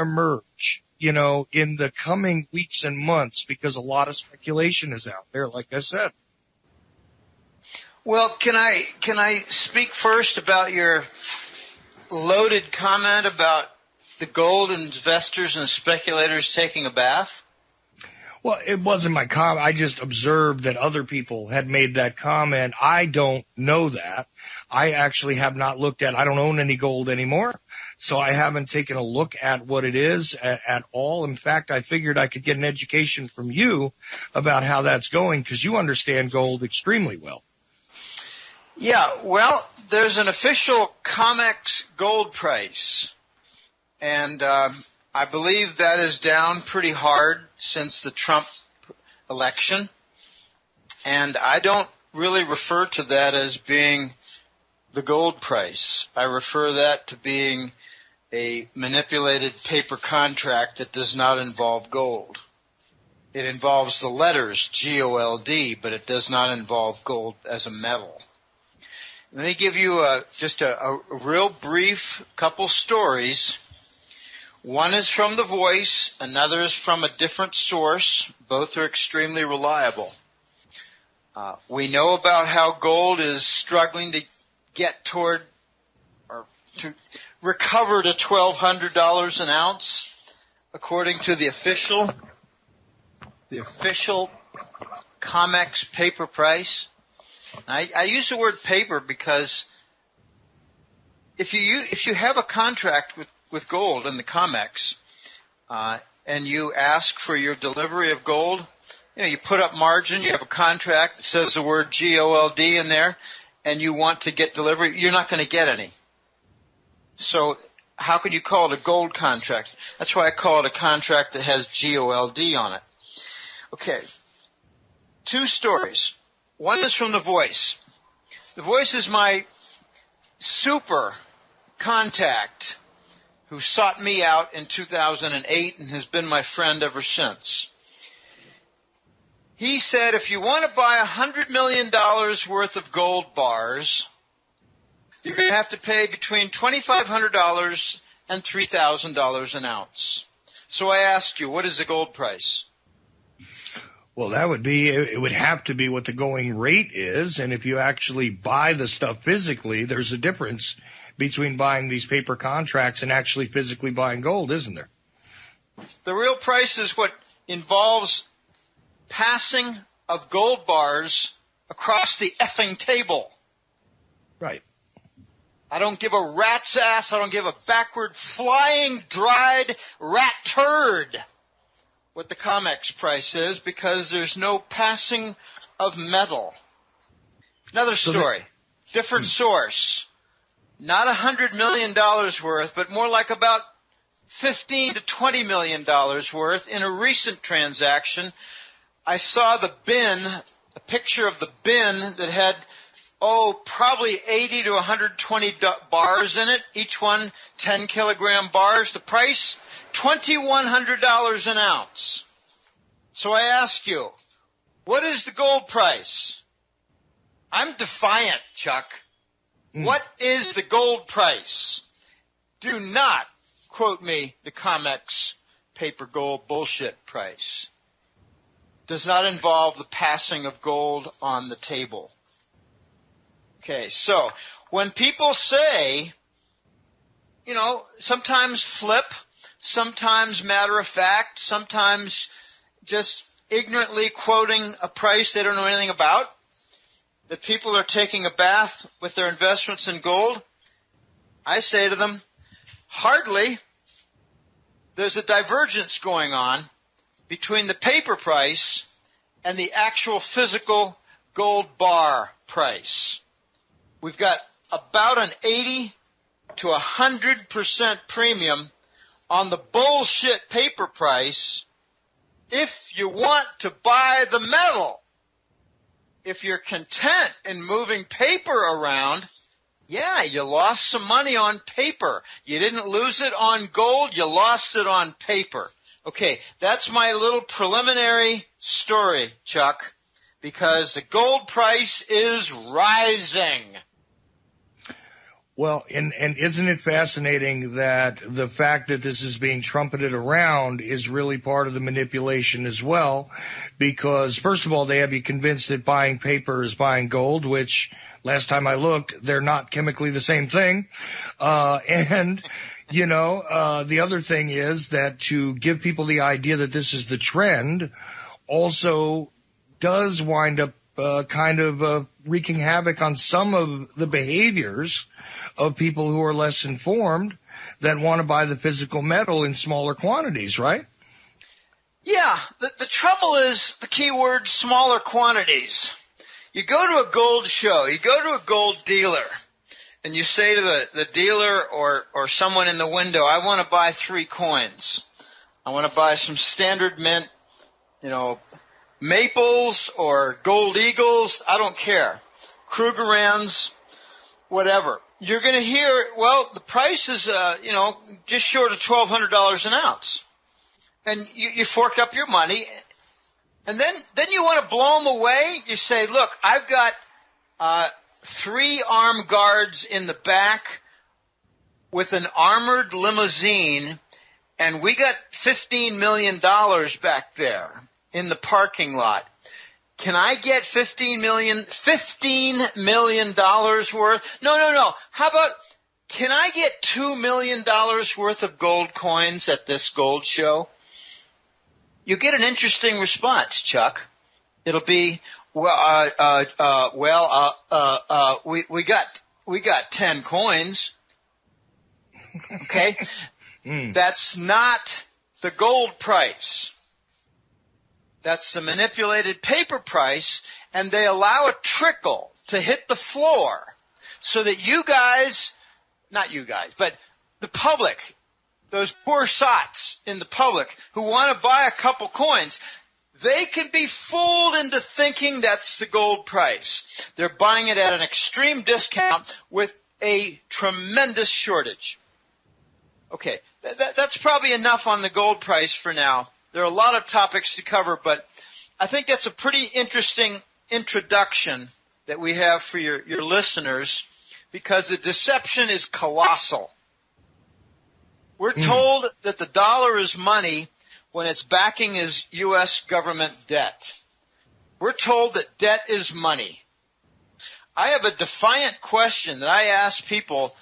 emerge, in the coming weeks and months because a lot of speculation is out there, like I said. Well, can I speak first about your loaded comment about the gold investors and speculators taking a bath? Well, it wasn't my comment. I just observed that other people had made that comment. I don't know that. I actually have not looked at, I don't own any gold anymore, so I haven't taken a look at what it is at all. In fact, I figured I could get an education from you about how that's going because you understand gold extremely well. Yeah, well, there's an official COMEX gold price, and I believe that is down pretty hard since the Trump election, and I don't really refer to that as being the gold price. I refer that to being a manipulated paper contract that does not involve gold. It involves the letters GOLD, but it does not involve gold as a metal. Let me give you just a real brief couple stories. One is from The Voice, another is from a different source. Both are extremely reliable. We know about how gold is struggling to get toward or to recover to $1,200 an ounce, according to the official COMEX paper price. I use the word paper because if you have a contract with gold in the COMEX, and you ask for your delivery of gold, you put up margin, you have a contract that says the word GOLD in there, and you want to get delivery, you're not going to get any. So how can you call it a gold contract? That's why I call it a contract that has GOLD on it. Okay. Two stories. One is from The Voice. The Voice is my super contact who sought me out in 2008 and has been my friend ever since. He said, if you want to buy $100 million worth of gold bars, you're going to have to pay between $2,500 and $3,000 an ounce. So I ask you, what is the gold price? Well, it would have to be what the going rate is. And if you actually buy the stuff physically, there's a difference between buying these paper contracts and actually physically buying gold, isn't there? The real price is what involves passing of gold bars across the effing table. Right. I don't give a rat's ass. I don't give a backward flying dried rat turd what the COMEX price is, because there's no passing of metal. Another story, different source. Not $100 million worth, but more like about $15 to $20 million worth in a recent transaction. I saw the bin, a picture of the bin that had, probably 80 to 120 bars in it, each one 10-kilogram bars. The price, $2,100 an ounce. So I ask you, what is the gold price? I'm defiant, Chuck. What is the gold price? Do not quote me the COMEX paper gold bullshit price. Does not involve the passing of gold on the table. Okay, so when people say, sometimes flip, sometimes matter of fact, sometimes just ignorantly quoting a price they don't know anything about, that people are taking a bath with their investments in gold, I say to them, hardly. There's a divergence going on between the paper price and the actual physical gold bar price. We've got about an 80 to 100% premium on the bullshit paper price if you want to buy the metal. If you're content in moving paper around, you lost some money on paper. You didn't lose it on gold, you lost it on paper. Okay, that's my little preliminary story, Chuck, because the gold price is rising. Well, and isn't it fascinating that the fact that this is being trumpeted around is really part of the manipulation as well? Because first of all, they have you convinced that buying paper is buying gold, which last time I looked, they're not chemically the same thing. The other thing is that to give people the idea that this is the trend also does wind up wreaking havoc on some of the behaviors of people who are less informed that want to buy the physical metal in smaller quantities, right? Yeah, the trouble is the key word smaller quantities. You go to a gold show, you go to a gold dealer, and you say to the dealer or someone in the window, I want to buy 3 coins. I want to buy some standard mint, maples or gold eagles, I don't care. Krugerrands, whatever. You're going to hear, well, the price is, just short of $1,200 an ounce. And you fork up your money. And then you want to blow them away. You say, look, I've got 3 armed guards in the back with an armored limousine, and we got $15 million back there in the parking lot. Can I get $15 million worth? No. How about, can I get $2 million worth of gold coins at this gold show? You get an interesting response, Chuck. It'll be, we got 10 coins. Okay? That's not the gold price. That's the manipulated paper price, and they allow a trickle to hit the floor so that you guys, not you guys, but the public, those poor sots in the public who want to buy a couple coins, they can be fooled into thinking that's the gold price. They're buying it at an extreme discount with a tremendous shortage. Okay, that's probably enough on the gold price for now. There are a lot of topics to cover, but I think that's a pretty interesting introduction that we have for your listeners, because the deception is colossal. We're told that the dollar is money when its backing is U.S. government debt. We're told that debt is money. I have a defiant question that I ask people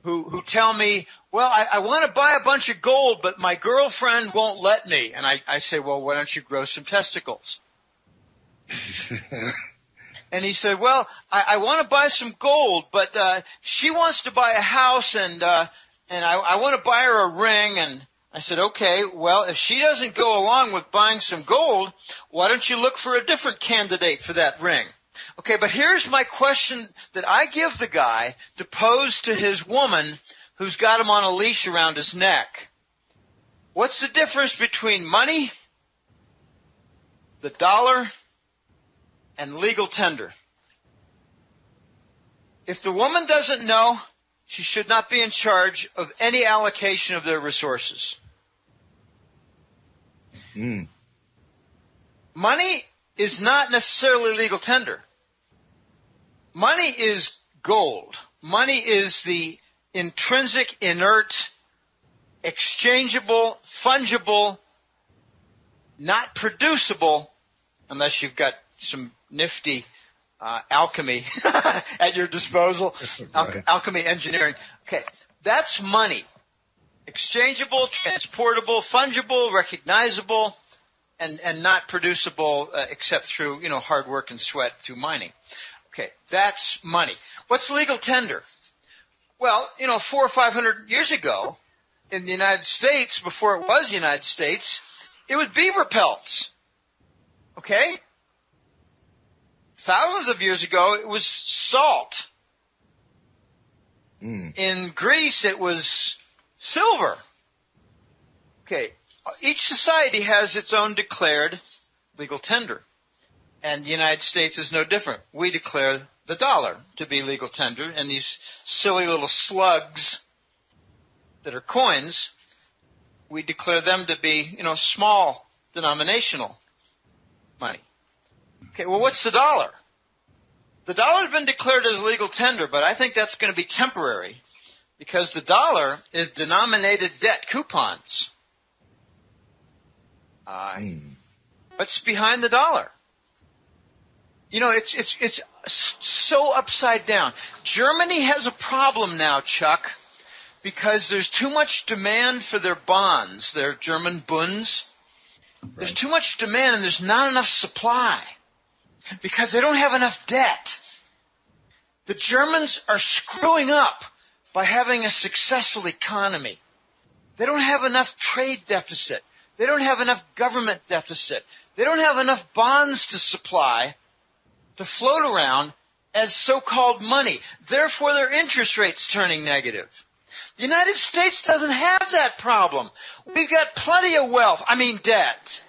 who tell me, well, I want to buy a bunch of gold, but my girlfriend won't let me. And I say, well, why don't you grow some testicles? And he said, well, I want to buy some gold, but she wants to buy a house, and I want to buy her a ring. And I said, okay, well, if she doesn't go along with buying some gold, why don't you look for a different candidate for that ring? Okay, but here's my question that I give the guy to pose to his woman who's got him on a leash around his neck. What's the difference between money, the dollar, and legal tender? If the woman doesn't know, she should not be in charge of any allocation of their resources. Money is not necessarily legal tender. Money is gold. Money is the intrinsic, inert, exchangeable, fungible, not producible, unless you've got some nifty alchemy at your disposal, alchemy engineering. Okay, that's money. Exchangeable, transportable, fungible, recognizable, and not producible except through, hard work and sweat through mining. Okay, that's money. What's legal tender? Well, 400 or 500 years ago in the United States, before it was the United States, it was beaver pelts. Okay? Thousands of years ago, it was salt. In Greece, it was silver. Okay, each society has its own declared legal tender. And the United States is no different. We declare the dollar to be legal tender, and these silly little slugs that are coins, we declare them to be, small denominational money. Okay, well, what's the dollar? The dollar's been declared as legal tender, but I think that's going to be temporary because the dollar is denominated debt coupons. What's behind the dollar? You know, it's so upside down. Germany has a problem now, Chuck, because there's too much demand for their bonds, their German Bunds. There's too much demand and there's not enough supply because they don't have enough debt. The Germans are screwing up by having a successful economy. They don't have enough trade deficit. They don't have enough government deficit. They don't have enough bonds to supply to float around as so-called money. Therefore, their interest rate's turning negative. The United States doesn't have that problem. We've got plenty of wealth. I mean, debt.